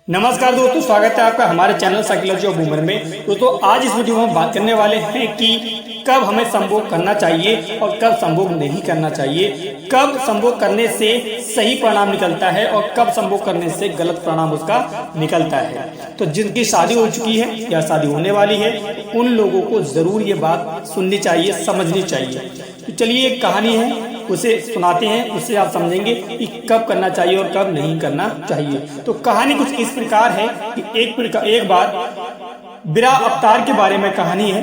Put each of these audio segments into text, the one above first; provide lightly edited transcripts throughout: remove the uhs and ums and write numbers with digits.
नमस्कार दोस्तों, स्वागत है आपका हमारे चैनल साइकोलॉजी ऑफ वुमेन में। दोस्तों आज इस वीडियो में हम बात करने वाले हैं कि कब हमें संभोग करना चाहिए और कब संभोग नहीं करना चाहिए, कब संभोग करने से सही परिणाम निकलता है और कब संभोग करने से गलत परिणाम उसका निकलता है। तो जिनकी शादी हो चुकी है या शादी होने वाली है उन लोगों को जरूर ये बात सुननी चाहिए, समझनी चाहिए। तो चलिए एक कहानी है उसे सुनाते हैं, उससे आप समझेंगे कि कब करना चाहिए और कब नहीं करना चाहिए। तो कहानी कुछ इस प्रकार है कि एक बार विरा अवतार के बारे में कहानी है।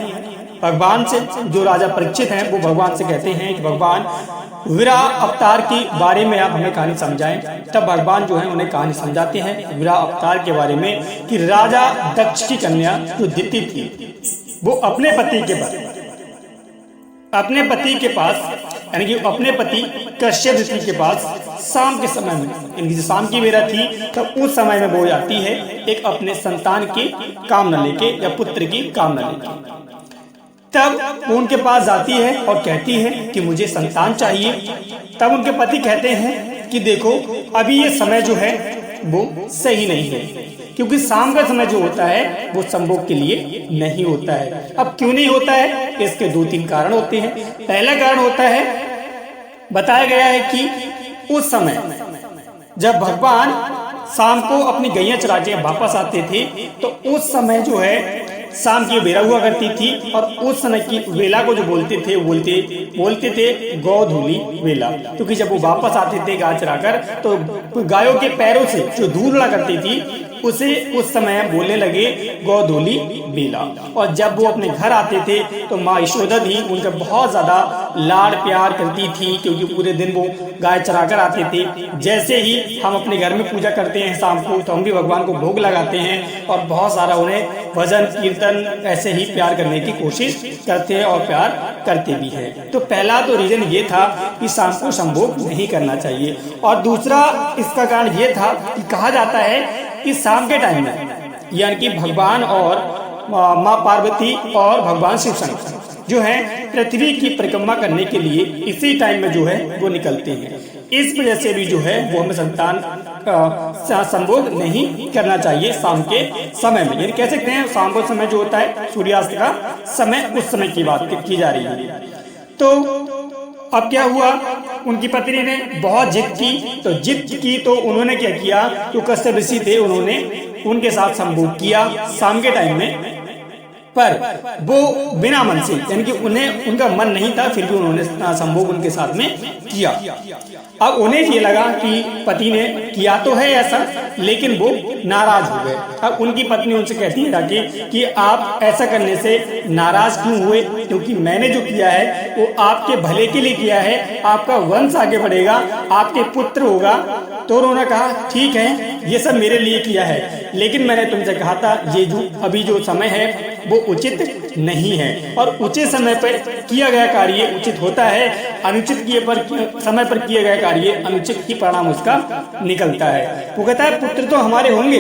भगवान से जो राजा परीक्षित हैं वो भगवान से कहते हैं कि भगवान विरा अवतार के बारे में आप हमें कहानी समझाएं। तब भगवान जो है उन्हें कहानी समझाते हैं विरा अवतार के बारे में कि राजा दक्ष की कन्या जो दिति थी वो अपने पति के पास यानी कि अपने पति कश्यप ऋषि के पास शाम के समय में, यानी शाम की बेला थी, तब उस समय में वो जाती है एक अपने संतान की कामना लेके या पुत्र की कामना लेके। तब वो उनके पास जाती है और कहती है कि मुझे संतान चाहिए। तब उनके पति कहते हैं कि देखो अभी ये समय जो है वो सही नहीं है, क्योंकि शाम का समय जो होता है वो संभोग के लिए नहीं होता है। अब क्यों नहीं होता है, इसके दो तीन कारण होते हैं। पहला कारण होता है, बताया गया है कि उस समय जब भगवान शाम को अपनी गैया चरा के वापस आते थे तो उस समय जो है शाम की बेला हुआ करती थी और उस समय की वेला को जो बोलते थे गोधूली वेला, क्योंकि जब वो वापस आते थे गाय चराकर तो गायों के पैरों से जो धूल उड़ा करती थी उसे उस समय बोलने लगे गोधूली बेला। और जब वो अपने घर आते थे तो माँ यशोदा भी उनका बहुत ज्यादा लाड़ प्यार करती थी, क्योंकि पूरे दिन वो गाय चराकर आते थे। जैसे ही हम अपने घर में पूजा करते हैं शाम को तो हम भी भगवान को भोग लगाते हैं और बहुत सारा उन्हें भजन कीर्तन ऐसे ही प्यार करने की कोशिश करते हैं और प्यार करते भी हैं। तो पहला तो रीजन ये था कि शाम को संभोग नहीं करना चाहिए। और दूसरा इसका कारण ये था कि कहा जाता है कि शाम के टाइम में यानी कि भगवान और माँ पार्वती और भगवान शिव शंकर जो है पृथ्वी की परिक्रमा करने के लिए इसी टाइम में जो है वो निकलते हैं। इस वजह से भी जो है वो हमें संतान संभोग नहीं करना चाहिए शाम के समय में। यानी कह सकते हैं शाम का समय जो होता है सूर्यास्त का समय, उस समय की बात की जा रही है। तो अब क्या हुआ, उनकी पत्नी ने बहुत जिद की तो उन्होंने क्या किया, जो कश्यप ऋषि थे उन्होंने उनके साथ संभोग किया शाम के टाइम में। पर वो बिना मन से, यानी कि उनका मन नहीं था, फिर भी उन्होंने संभोग उनके साथ में किया। अब उन्हें ये लगा कि पति ने किया तो है ऐसा, लेकिन वो नाराज हो गए। अब उनकी पत्नी उनसे कहती है कि आप ऐसा करने से नाराज क्यों हुए, क्योंकि मैंने जो किया है वो आपके भले के लिए किया है, आपका वंश आगे बढ़ेगा, आपके पुत्र होगा। तो उन्होंने कहा ठीक है ये सब मेरे लिए किया है, लेकिन मैंने तुमसे कहा था ये जो अभी जो समय है वो उचित नहीं है, और उचित समय पर किया गया कार्य उचित होता है, अनुचित समय पर किया गया कार्य अनुचित ही परिणाम उसका निकलता है। वो कहता है पुत्र तो हमारे होंगे,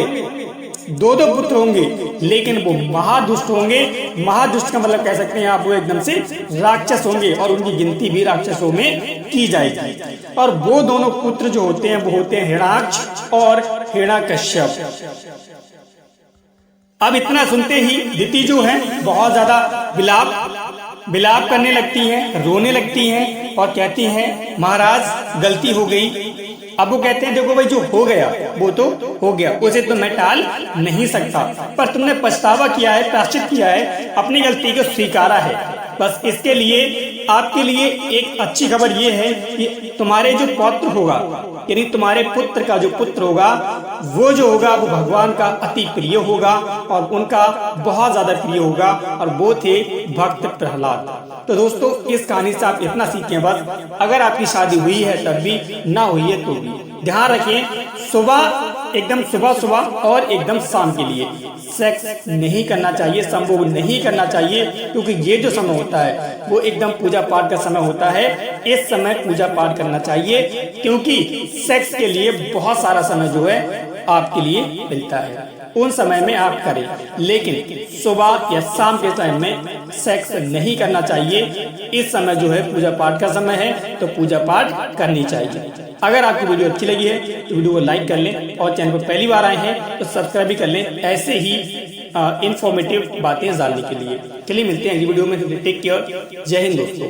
दो पुत्र होंगे, लेकिन वो महादुष्ट होंगे। महादुष्ट का मतलब कह सकते हैं आप वो एकदम से राक्षस होंगे और उनकी गिनती भी राक्षसों में की जाएगी। और वो दोनों पुत्र जो होते हैं वो होते हैं हिरण्याक्ष और हिरण्यकश्यप। अब इतना सुनते ही दिति जो है बहुत ज्यादा विलाप करने लगती हैं, रोने लगती हैं और कहती हैं महाराज गलती हो गई। अब वो कहते हैं देखो भाई जो हो गया वो तो हो गया, उसे तो मैं टाल नहीं सकता, पर तुमने पछतावा किया है, प्रायश्चित किया है, अपनी गलती को स्वीकारा है। बस इसके लिए आपके लिए एक अच्छी खबर ये है कि तुम्हारे जो पौत्र होगा, यानी तुम्हारे पुत्र का जो पुत्र होगा वो जो होगा वो भगवान का अति प्रिय होगा और उनका बहुत ज्यादा प्रिय होगा, और वो थे भक्त प्रहलाद। तो दोस्तों इस कहानी से आप इतना सीखें बस, अगर आपकी शादी हुई है तब भी, ना हुई है तो भी ध्यान रखें, सुबह और एकदम शाम के लिए सेक्स नहीं करना चाहिए, संभोग नहीं करना चाहिए, क्योंकि ये जो समय होता है वो एकदम पूजा पाठ का समय होता है। इस समय पूजा पाठ करना चाहिए, क्योंकि सेक्स के लिए बहुत सारा समय जो है आपके लिए मिलता है, उन समय में आप करें, लेकिन सुबह या शाम के टाइम में सेक्स नहीं करना चाहिए। इस समय जो है पूजा पाठ का समय है तो पूजा पाठ करनी चाहिए। अगर आपको वीडियो अच्छी लगी है तो वीडियो को लाइक कर लें और चैनल पर पहली बार आए हैं तो सब्सक्राइब भी कर लें ऐसे ही इंफॉर्मेटिव बातें जानने के लिए। चलिए मिलते हैं अगली वीडियो में। टेक केयर, जय हिंद दोस्तों।